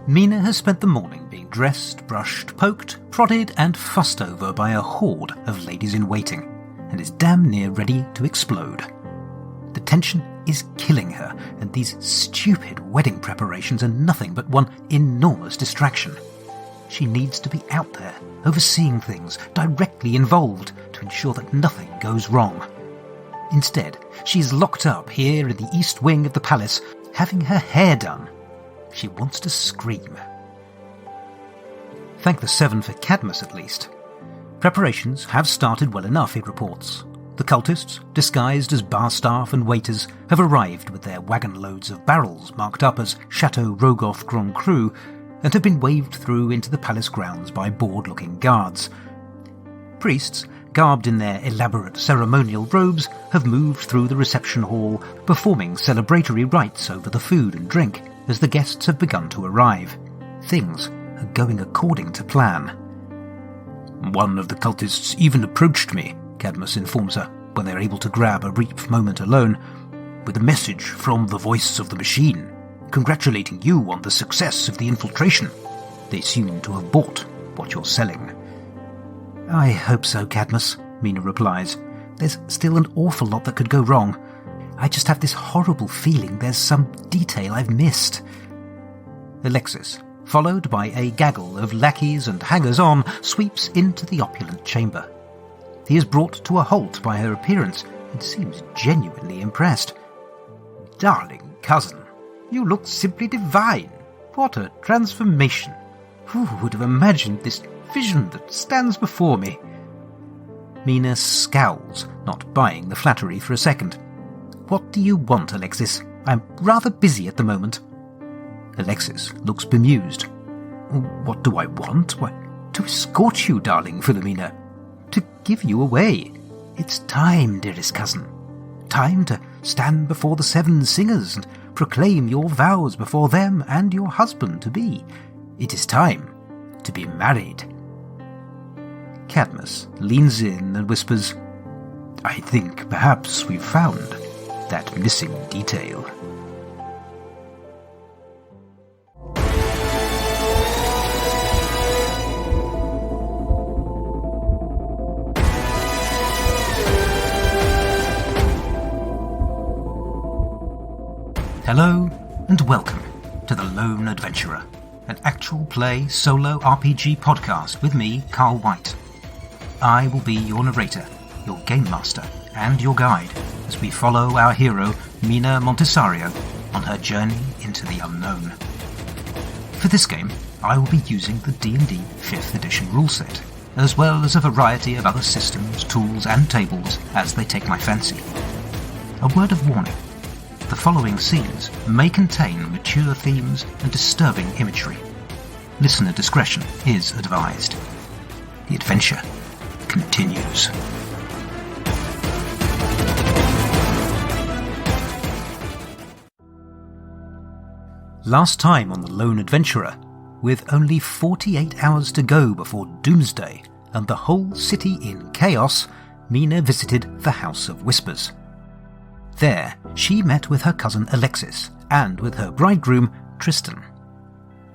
Mina has spent the morning being dressed, brushed, poked, prodded and fussed over by a horde of ladies-in-waiting, and is damn near ready to explode. The tension is killing her, and these stupid wedding preparations are nothing but one enormous distraction. She needs to be out there, overseeing things, directly involved, to ensure that nothing goes wrong. Instead, she's locked up here in the east wing of the palace, having her hair done. She wants to scream. Thank the Seven for Cadmus, at least. Preparations have started well enough, it reports. The cultists, disguised as bar staff and waiters, have arrived with their wagon loads of barrels marked up as Chateau Rogoth Grand Cru, and have been waved through into the palace grounds by bored-looking guards. Priests, garbed in their elaborate ceremonial robes, have moved through the reception hall, performing celebratory rites over the food and drink as the guests have begun to arrive. Things are going according to plan. One of the cultists even approached me, Cadmus informs her, when they're able to grab a brief moment alone, with a message from the voice of the machine, congratulating you on the success of the infiltration. They seem to have bought what you're selling. I hope so, Cadmus, Mina replies. There's still an awful lot that could go wrong. I just have this horrible feeling there's some detail I've missed. Alexis, followed by a gaggle of lackeys and hangers-on, sweeps into the opulent chamber. He is brought to a halt by her appearance and seems genuinely impressed. Darling cousin, you look simply divine. What a transformation. Who would have imagined this vision that stands before me? Mina scowls, not buying the flattery for a second. What do you want, Alexis? I'm rather busy at the moment. Alexis looks bemused. What do I want? Why, to escort you, darling Philomena. To give you away. It's time, dearest cousin. Time to stand before the 7 singers and proclaim your vows before them and your husband-to-be. It is time to be married. Cadmus leans in and whispers, I think perhaps we've found that missing detail. Hello and welcome to The Lone Adventurer, an actual play solo RPG podcast with me, Carl White. I will be your narrator, your game master, and your guide as we follow our hero, Mina Montessario, on her journey into the unknown. For this game, I will be using the D&D 5th edition rule set, as well as a variety of other systems, tools, and tables as they take my fancy. A word of warning. The following scenes may contain mature themes and disturbing imagery. Listener discretion is advised. The adventure continues. Last time on The Lone Adventurer, with only 48 hours to go before Doomsday and the whole city in chaos, Mina visited the House of Whispers. There, she met with her cousin Alexis and with her bridegroom Tristan.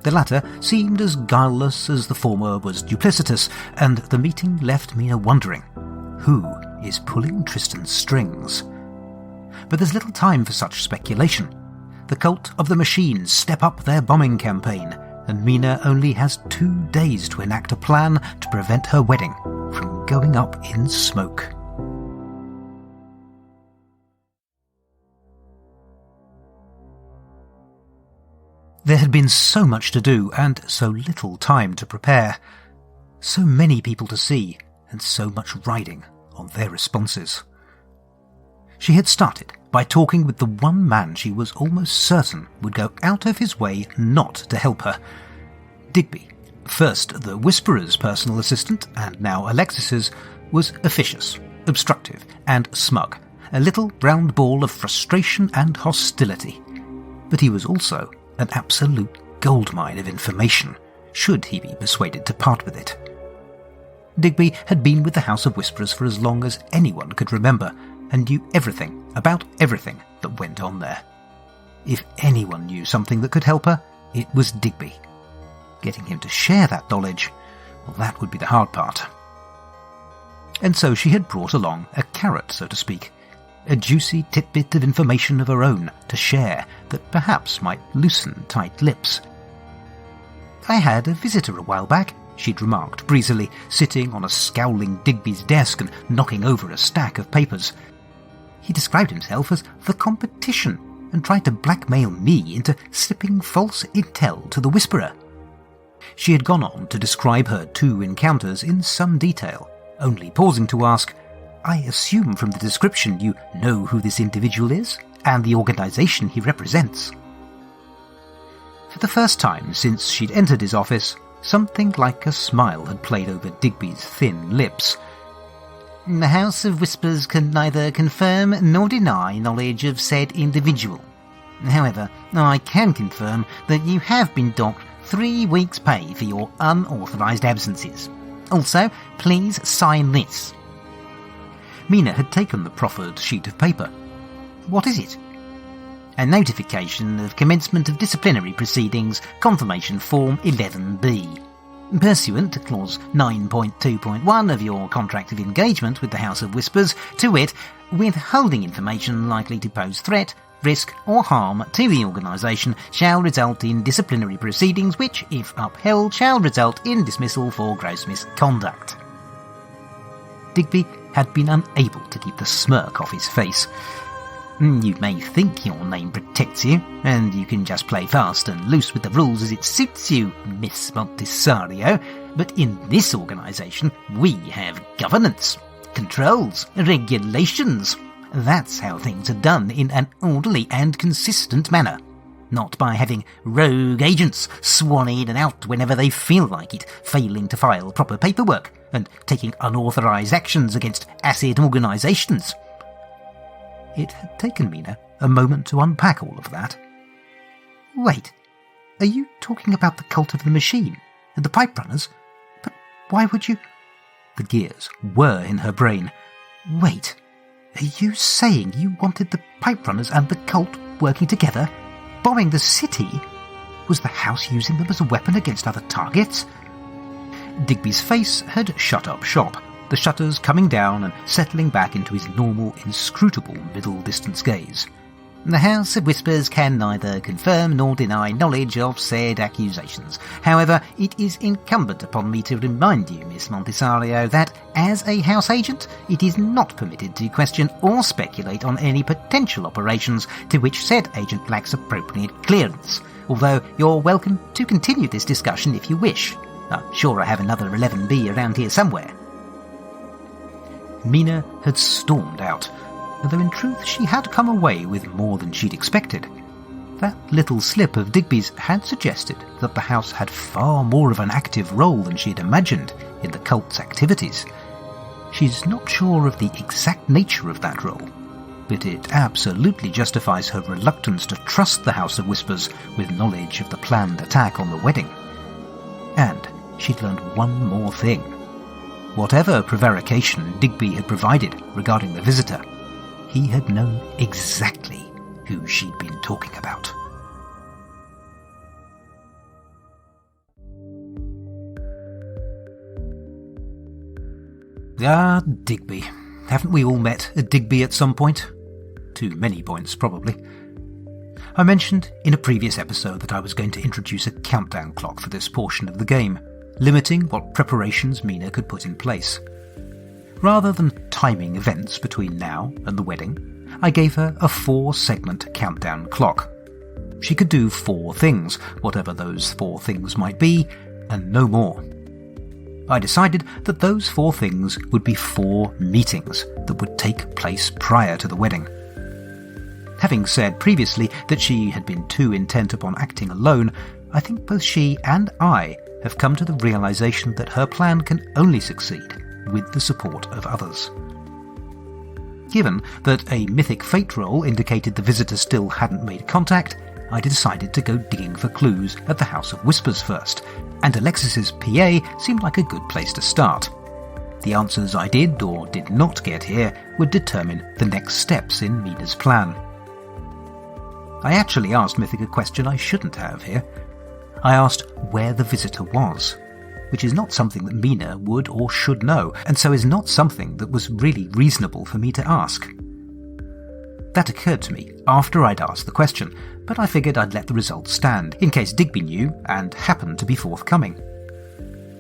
The latter seemed as guileless as the former was duplicitous, and the meeting left Mina wondering, who is pulling Tristan's strings? But there's little time for such speculation. The cult of the machines step up their bombing campaign, and Mina only has 2 days to enact a plan to prevent her wedding from going up in smoke. There had been so much to do and so little time to prepare. So many people to see and so much riding on their responses. She had started by talking with the one man she was almost certain would go out of his way not to help her. Digby, first the Whisperer's personal assistant and now Alexis's, was officious, obstructive and smug, a little round ball of frustration and hostility. But he was also an absolute goldmine of information, should he be persuaded to part with it. Digby had been with the House of Whisperers for as long as anyone could remember, and knew everything about everything that went on there. If anyone knew something that could help her, it was Digby, getting him to share that knowledge, well, that would be the hard part. And so she had brought along a carrot, so to speak, a juicy tidbit of information of her own to share that perhaps might loosen tight lips. "I had a visitor a while back," she'd remarked breezily, sitting on a scowling Digby's desk and knocking over a stack of papers. "He described himself as the competition and tried to blackmail me into slipping false intel to the Whisperer." She had gone on to describe her 2 encounters in some detail, only pausing to ask, "I assume from the description you know who this individual is, and the organisation he represents." For the first time since she'd entered his office, something like a smile had played over Digby's thin lips. "The House of Whispers can neither confirm nor deny knowledge of said individual. However, I can confirm that you have been docked 3 weeks' pay for your unauthorised absences. Also, please sign this." Mina had taken the proffered sheet of paper. "What is it?" "A notification of commencement of disciplinary proceedings, confirmation form 11B. Pursuant to clause 9.2.1 of your contract of engagement with the House of Whispers, to wit, withholding information likely to pose threat, risk or harm to the organisation shall result in disciplinary proceedings which, if upheld, shall result in dismissal for gross misconduct." Digby had been unable to keep the smirk off his face. "You may think your name protects you, and you can just play fast and loose with the rules as it suits you, Miss Montessario, but in this organisation we have governance, controls, regulations. That's how things are done in an orderly and consistent manner, not by having rogue agents swan in and out whenever they feel like it, failing to file proper paperwork, and taking unauthorised actions against asset organisations." It had taken Mina a moment to unpack all of that. "Wait, are you talking about the cult of the machine and the pipe runners? But why would you—" The gears whir in her brain. "Wait, are you saying you wanted the pipe runners and the cult working together? Bombing the city? Was the house using them as a weapon against other targets?" Digby's face had shut up shop, the shutters coming down and settling back into his normal, inscrutable middle-distance gaze. "The House of Whispers can neither confirm nor deny knowledge of said accusations. However, it is incumbent upon me to remind you, Miss Montessario, that, as a house agent, it is not permitted to question or speculate on any potential operations to which said agent lacks appropriate clearance, although you're welcome to continue this discussion if you wish. I'm sure I have another 11B around here somewhere." Mina had stormed out, though in truth she had come away with more than she'd expected. That little slip of Digby's had suggested that the house had far more of an active role than she had imagined in the cult's activities. She's not sure of the exact nature of that role, but it absolutely justifies her reluctance to trust the House of Whispers with knowledge of the planned attack on the wedding. And she'd learned one more thing. Whatever prevarication Digby had provided regarding the visitor, he had known exactly who she'd been talking about. Ah, Digby. Haven't we all met a Digby at some point? Too many points, probably. I mentioned in a previous episode that I was going to introduce a countdown clock for this portion of the game, limiting what preparations Mina could put in place. Rather than timing events between now and the wedding, I gave her a 4-segment countdown clock. She could do 4 things, whatever those 4 things might be, and no more. I decided that those 4 things would be 4 meetings that would take place prior to the wedding. Having said previously that she had been too intent upon acting alone, I think both she and I have come to the realization that her plan can only succeed with the support of others. Given that a mythic fate roll indicated the visitor still hadn't made contact, I decided to go digging for clues at the House of Whispers first, and Alexis's PA seemed like a good place to start. The answers I did or did not get here would determine the next steps in Mina's plan. I actually asked Mythic a question I shouldn't have here. I asked where the visitor was, which is not something that Mina would or should know, and so is not something that was really reasonable for me to ask. That occurred to me after I'd asked the question, but I figured I'd let the results stand, in case Digby knew and happened to be forthcoming.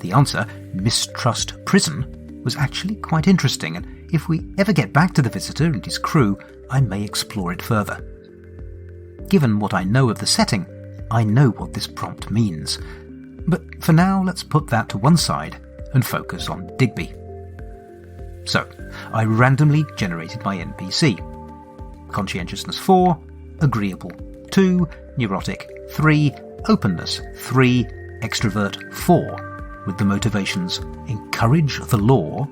The answer, Mistrust Prison, was actually quite interesting, and if we ever get back to the visitor and his crew, I may explore it further. Given what I know of the setting, I know what this prompt means. But for now, let's put that to one side and focus on Digby. So, I randomly generated my NPC. Conscientiousness 4, agreeable 2, neurotic 3, openness 3, extrovert 4, with the motivations encourage the law,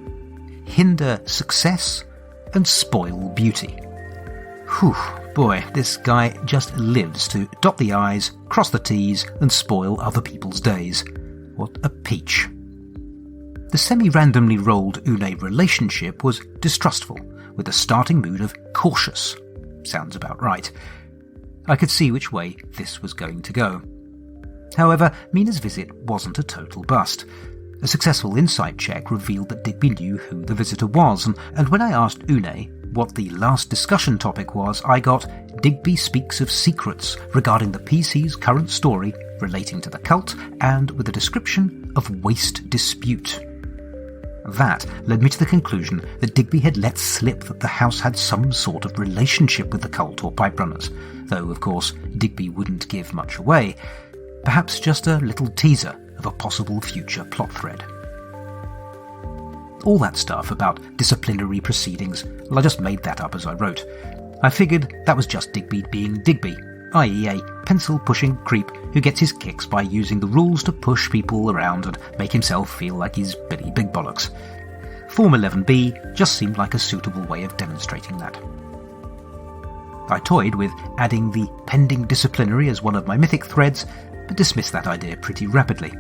hinder success, and spoil beauty. Whew, boy, this guy just lives to dot the I's, cross the T's, and spoil other people's days. What a peach. The semi-randomly rolled UNE relationship was distrustful, with a starting mood of cautious. Sounds about right. I could see which way this was going to go. However, Mina's visit wasn't a total bust. A successful insight check revealed that Digby knew who the visitor was, and when I asked UNE what the last discussion topic was, I got Digby speaks of secrets regarding the PC's current story relating to the cult and with a description of waste dispute. That led me to the conclusion that Digby had let slip that the house had some sort of relationship with the cult or pipe runners, though of course Digby wouldn't give much away. Perhaps just a little teaser of a possible future plot thread. All that stuff about disciplinary proceedings, well, I just made that up as I wrote. I figured that was just Digby being Digby, i.e. a pencil-pushing creep who gets his kicks by using the rules to push people around and make himself feel like he's Billy Big Bollocks. Form 11B just seemed like a suitable way of demonstrating that. I toyed with adding the pending disciplinary as one of my mythic threads, but dismissed that idea pretty rapidly.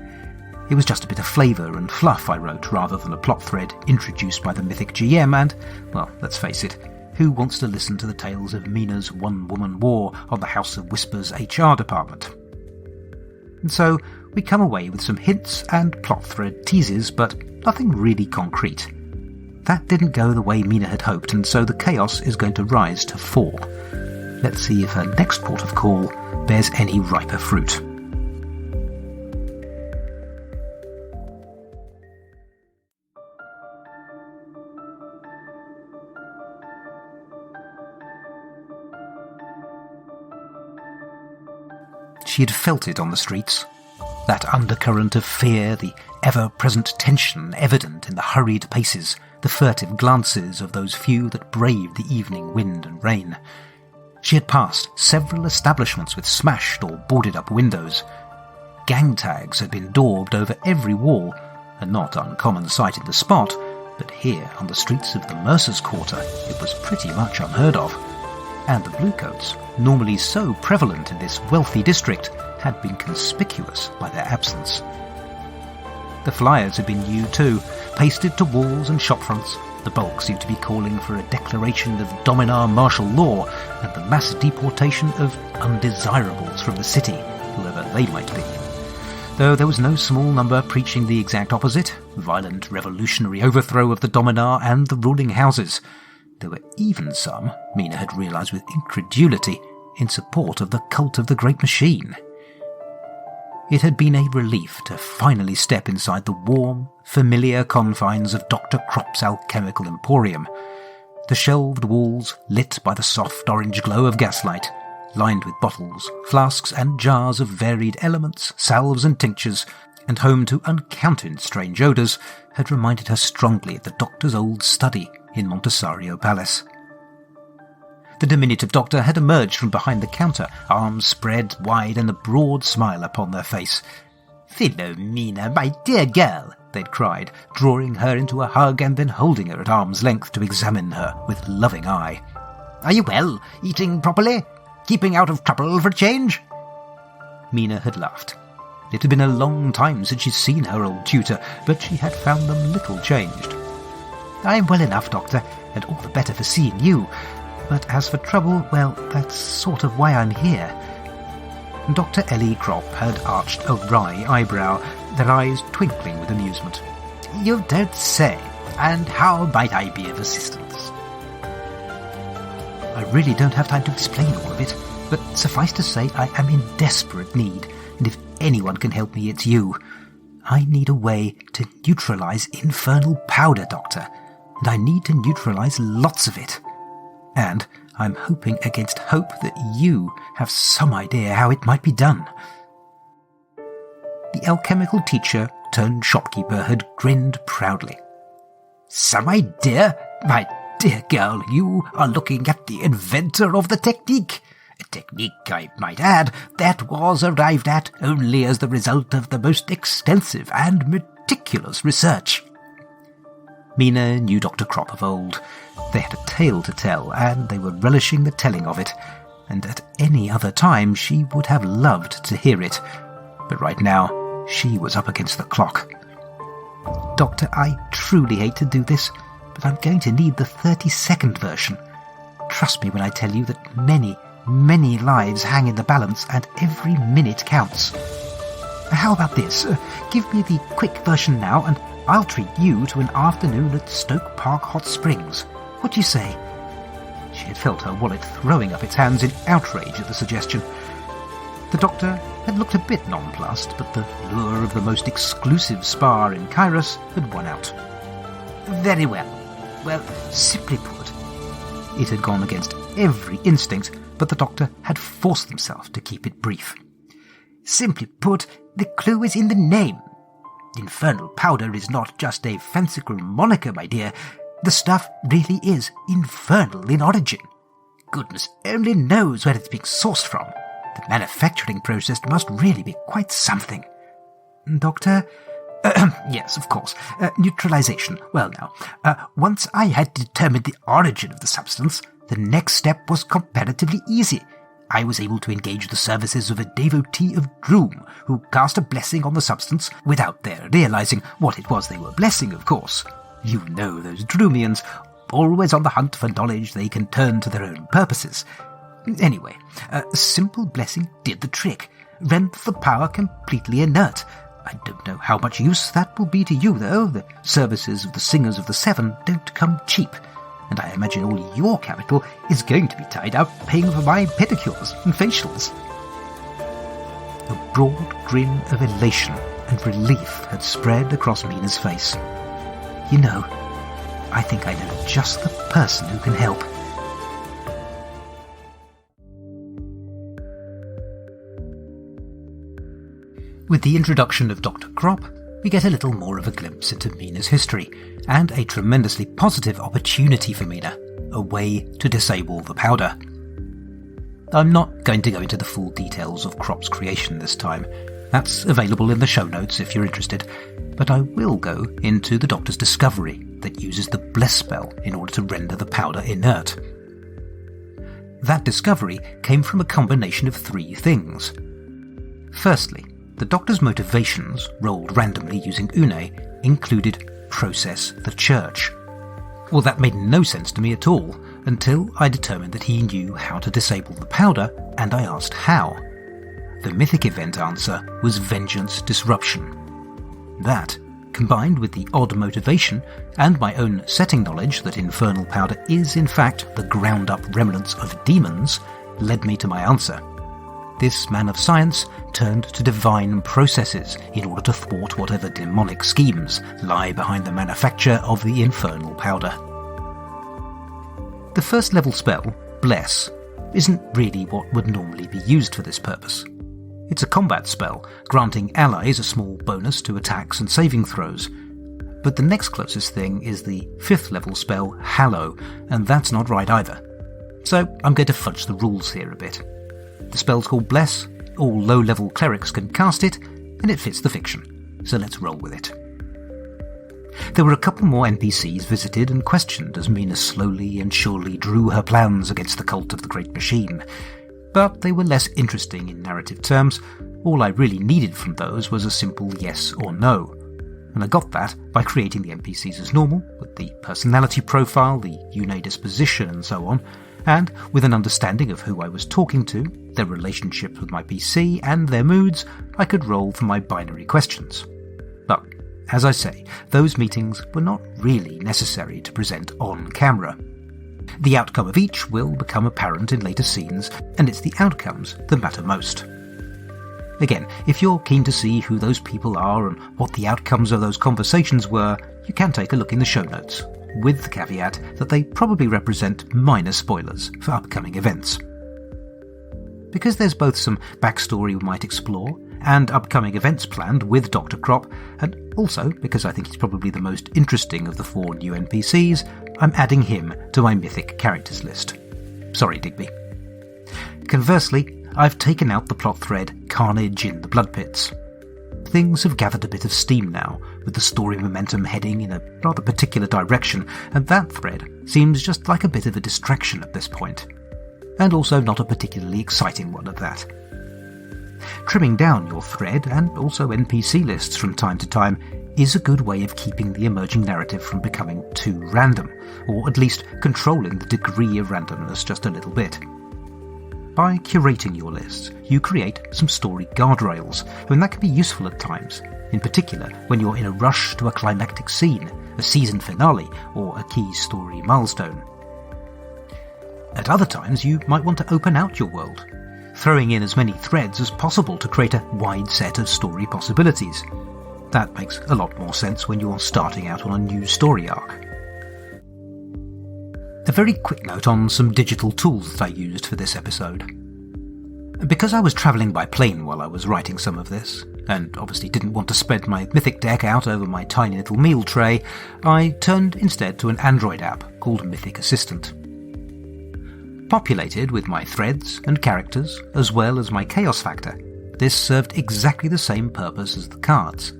It was just a bit of flavour and fluff I wrote rather than a plot thread introduced by the mythic GM and, well, let's face it, who wants to listen to the tales of Mina's one-woman war on the House of Whispers HR department? And so we come away with some hints and plot thread teases, but nothing really concrete. That didn't go the way Mina had hoped, and so the chaos is going to rise to 4. Let's see if her next port of call bears any riper fruit. She had felt it on the streets. That undercurrent of fear, the ever-present tension evident in the hurried paces, the furtive glances of those few that braved the evening wind and rain. She had passed several establishments with smashed or boarded-up windows. Gang tags had been daubed over every wall, a not uncommon sight in the spot, but here on the streets of the Mercer's Quarter it was pretty much unheard of. And the bluecoats, normally so prevalent in this wealthy district, had been conspicuous by their absence. The flyers had been new too, pasted to walls and shop fronts. The bulk seemed to be calling for a declaration of Demeanour martial law and the mass deportation of undesirables from the city, whoever they might be. Though there was no small number preaching the exact opposite, violent revolutionary overthrow of the Demeanour and the ruling houses. There were even some, Mina had realised with incredulity, in support of the cult of the Great Machine. It had been a relief to finally step inside the warm, familiar confines of Dr. Cropp's alchemical emporium. The shelved walls, lit by the soft orange glow of gaslight, lined with bottles, flasks and jars of varied elements, salves and tinctures, and home to uncounted strange odours, had reminded her strongly of the doctor's old study in Montesario Palace. The diminutive doctor had emerged from behind the counter, arms spread wide and a broad smile upon their face. "Philomena, my dear girl," they'd cried, drawing her into a hug and then holding her at arm's length to examine her with loving eye. "Are you well? Eating properly? Keeping out of trouble for a change?" Mina had laughed. It had been a long time since she'd seen her old tutor, but she had found them little changed. "I'm well enough, Doctor, and all the better for seeing you. But as for trouble, well, that's sort of why I'm here." Dr. Ellie Crop had arched a wry eyebrow, their eyes twinkling with amusement. "You don't say. And how might I be of assistance?" "I really don't have time to explain all of it, but suffice to say I am in desperate need, and if anyone can help me, it's you. I need a way to neutralize infernal powder, Doctor, and I need to neutralize lots of it. And I'm hoping against hope that you have some idea how it might be done." The alchemical teacher turned shopkeeper had grinned proudly. "Some idea? My dear girl, you are looking at the inventor of the technique. A technique, I might add, that was arrived at only as the result of the most extensive and meticulous research." Mina knew Dr. Crop of old. They had a tale to tell, and they were relishing the telling of it, and at any other time she would have loved to hear it. But right now, she was up against the clock. "Doctor, I truly hate to do this, but I'm going to need the 30-second version. Trust me when I tell you that many, many lives hang in the balance and every minute counts. How about this? Give me the quick version now and I'll treat you to an afternoon at Stoke Park Hot Springs. What do you say?" She had felt her wallet throwing up its hands in outrage at the suggestion. The doctor had looked a bit nonplussed, but the lure of the most exclusive spa in Kairos had won out. "Very well. Well, simply put..." It had gone against every instinct, but the doctor had forced himself to keep it brief. "Simply put, the clue is in the name. Infernal powder is not just a fanciful moniker, my dear. The stuff really is infernal in origin. Goodness only knows where it's being sourced from. The manufacturing process must really be quite something." "Doctor?" "Yes, of course. Neutralization. Well now, once I had determined the origin of the substance, the next step was comparatively easy. I was able to engage the services of a devotee of Droom, who cast a blessing on the substance without their realizing what it was they were blessing, of course. You know those Droomians, always on the hunt for knowledge they can turn to their own purposes. Anyway, a simple blessing did the trick, rendered the power completely inert. I don't know how much use that will be to you, though. The services of the Singers of the Seven don't come cheap, and I imagine all your capital is going to be tied up paying for my pedicures and facials." A broad grin of elation and relief had spread across Mina's face. "You know, I think I know just the person who can help." With the introduction of Dr. Crop, we get a little more of a glimpse into Mina's history, and a tremendously positive opportunity for Mina, a way to disable the powder. I'm not going to go into the full details of Crop's creation this time. That's available in the show notes if you're interested, but I will go into the Doctor's discovery that uses the Bless spell in order to render the powder inert. That discovery came from a combination of three things. Firstly, the Doctor's motivations, rolled randomly using UNE, included process the church. Well, that made no sense to me at all, until I determined that he knew how to disable the powder, and I asked how. The mythic event answer was Vengeance Disruption. That, combined with the odd motivation, and my own setting knowledge that infernal powder is in fact the ground-up remnants of demons, led me to my answer. This man of science turned to divine processes in order to thwart whatever demonic schemes lie behind the manufacture of the infernal powder. The first level spell, Bless, isn't really what would normally be used for this purpose. It's a combat spell, granting allies a small bonus to attacks and saving throws. But the next closest thing is the 5th level spell, Hallow, and that's not right either. So I'm going to fudge the rules here a bit. The spell's called Bless, all low-level clerics can cast it, and it fits the fiction, so let's roll with it. There were a couple more NPCs visited and questioned as Mina slowly and surely drew her plans against the cult of the Great Machine, but they were less interesting in narrative terms. All I really needed from those was a simple yes or no, and I got that by creating the NPCs as normal, with the personality profile, the UNE disposition and so on, and with an understanding of who I was talking to, their relationships with my PC, and their moods, I could roll for my binary questions. But, as I say, those meetings were not really necessary to present on camera. The outcome of each will become apparent in later scenes, and it's the outcomes that matter most. Again, if you're keen to see who those people are and what the outcomes of those conversations were, you can take a look in the show notes, with the caveat that they probably represent minor spoilers for upcoming events. Because there's both some backstory we might explore, and upcoming events planned with Dr. Crop, and also because I think he's probably the most interesting of the 4 new NPCs, I'm adding him to my mythic characters list. Sorry, Digby. Conversely, I've taken out the plot thread Carnage in the Blood Pits. Things have gathered a bit of steam now, with the story momentum heading in a rather particular direction, and that thread seems just like a bit of a distraction at this point. And also not a particularly exciting one at that. Trimming down your thread, and also NPC lists from time to time, is a good way of keeping the emerging narrative from becoming too random, or at least controlling the degree of randomness just a little bit. By curating your lists, you create some story guardrails, and that can be useful at times, in particular when you're in a rush to a climactic scene, a season finale, or a key story milestone. At other times, you might want to open out your world, throwing in as many threads as possible to create a wide set of story possibilities. That makes a lot more sense when you're starting out on a new story arc. A very quick note on some digital tools that I used for this episode. Because I was travelling by plane while I was writing some of this, and obviously didn't want to spread my mythic deck out over my tiny little meal tray, I turned instead to an Android app called Mythic Assistant. Populated with my threads and characters, as well as my chaos factor, this served exactly the same purpose as the cards.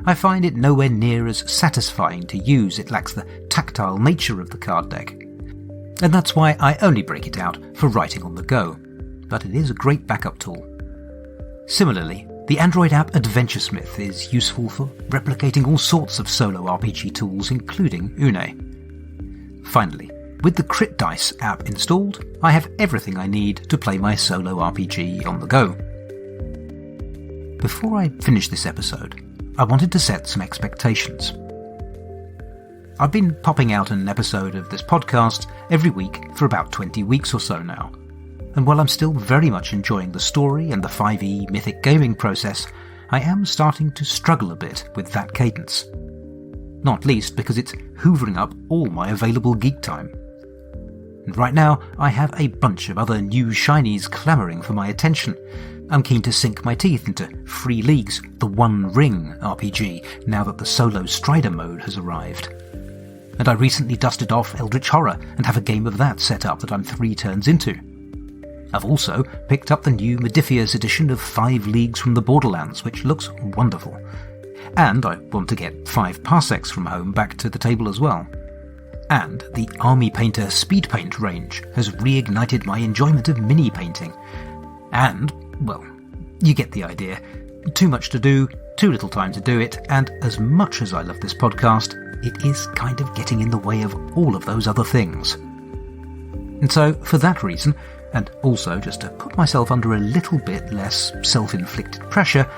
I find it nowhere near as satisfying to use, it lacks the tactile nature of the card deck. And that's why I only break it out for writing on the go, but it is a great backup tool. Similarly, the Android app AdventureSmith is useful for replicating all sorts of solo RPG tools, including UNE. Finally, with the Crit Dice app installed, I have everything I need to play my solo RPG on the go. Before I finish this episode, I wanted to set some expectations. I've been popping out an episode of this podcast every week for about 20 weeks or so now, and while I'm still very much enjoying the story and the 5e mythic gaming process, I am starting to struggle a bit with that cadence. Not least because it's hoovering up all my available geek time. And right now, I have a bunch of other new shinies clamouring for my attention. I'm keen to sink my teeth into Free League's The One Ring RPG, now that the solo Strider mode has arrived. And I recently dusted off Eldritch Horror and have a game of that set up that I'm 3 turns into. I've also picked up the new Modiphius edition of 5 Leagues from the Borderlands, which looks wonderful. And I want to get 5 Parsecs from home back to the table as well. And the Army Painter Speed Paint range has reignited my enjoyment of mini-painting. And, well, you get the idea. Too much to do, too little time to do it, and as much as I love this podcast, it is kind of getting in the way of all of those other things. And so, for that reason, and also just to put myself under a little bit less self-inflicted pressure,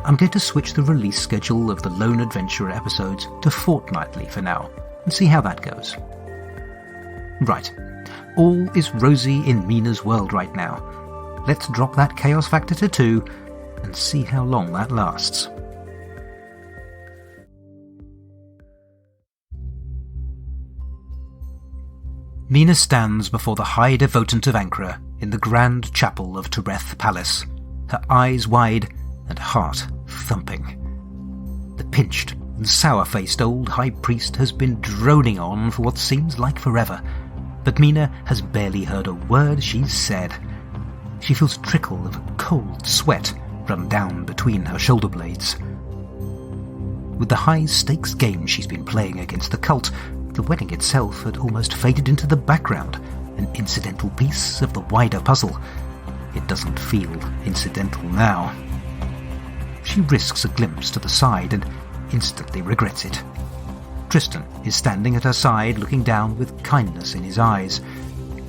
I'm going to switch the release schedule of the Lone Adventurer episodes to fortnightly for now, and see how that goes. Right, all is rosy in Mina's world right now. Let's drop that chaos factor to 2 and see how long that lasts. Mina stands before the High Devotant of Ankara in the grand chapel of Toreth Palace, her eyes wide and heart thumping. The pinched and sour-faced old high priest has been droning on for what seems like forever, but Mina has barely heard a word she's said. She feels a trickle of cold sweat run down between her shoulder blades. With the high-stakes game she's been playing against the cult, the wedding itself had almost faded into the background, an incidental piece of the wider puzzle. It doesn't feel incidental now. She risks a glimpse to the side and instantly regrets it. Tristan is standing at her side, looking down with kindness in his eyes.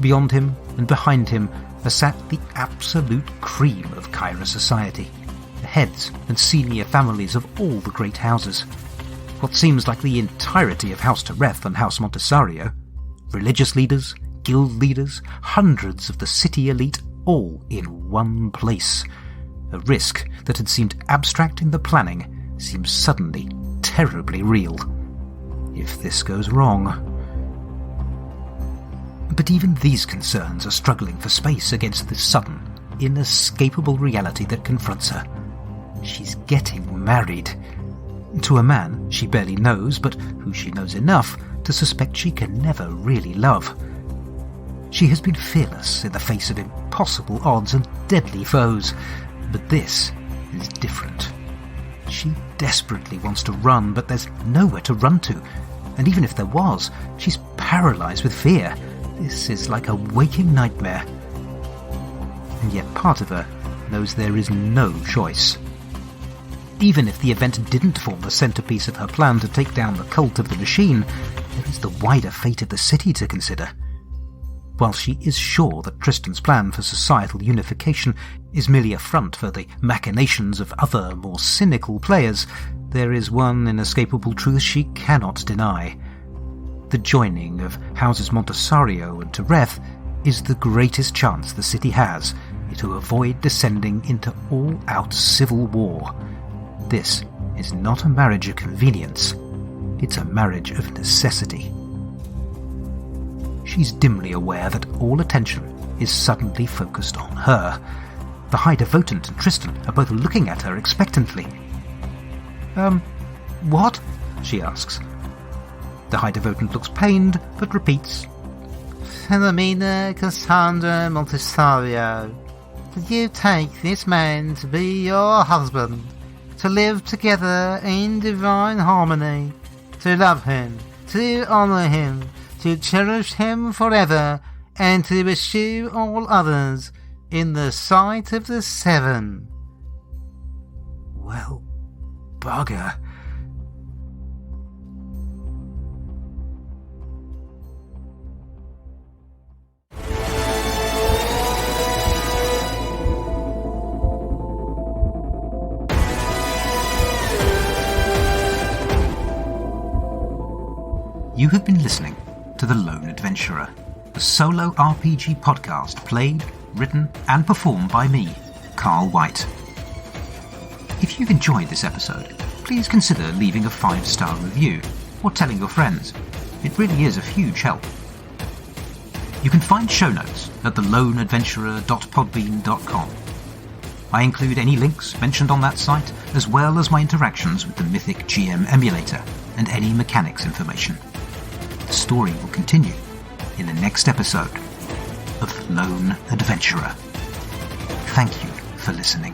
Beyond him and behind him are sat the absolute cream of Kyra society, the heads and senior families of all the great houses. What seems like the entirety of House Toreth and House Montesario, religious leaders, guild leaders, hundreds of the city elite, all in one place. A risk that had seemed abstract in the planning seems suddenly terribly real. If this goes wrong. But even these concerns are struggling for space against the sudden, inescapable reality that confronts her. She's getting married. To a man she barely knows, but who she knows enough to suspect she can never really love. She has been fearless in the face of impossible odds and deadly foes, but this is different. She desperately wants to run, but there's nowhere to run to, and even if there was, she's paralyzed with fear. This is like a waking nightmare. And yet part of her knows there is no choice. Even if the event didn't form the centerpiece of her plan to take down the cult of the machine, there is the wider fate of the city to consider. While she is sure that Tristan's plan for societal unification is merely a front for the machinations of other, more cynical players, there is one inescapable truth she cannot deny. The joining of Houses Montesario and Toreth is the greatest chance the city has to avoid descending into all-out civil war. This is not a marriage of convenience, it's a marriage of necessity. She's dimly aware that all attention is suddenly focused on her. The High Devotant and Tristan are both looking at her expectantly. What? She asks. The High Devotant looks pained, but repeats. Mina Cassandra Montesario, do you take this man to be your husband, to live together in divine harmony, to love him, to honour him, to cherish him forever, and to eschew all others in the sight of the seven? Well, bugger. You have been listening to The Lone Adventurer, a solo RPG podcast played, written and performed by me, Carl White. If you've enjoyed this episode, please consider leaving a 5-star review or telling your friends. It really is a huge help. You can find show notes at theloneadventurer.podbean.com. I include any links mentioned on that site, as well as my interactions with the Mythic GM emulator and any mechanics information. The story will continue in the next episode of Lone Adventurer. Thank you for listening.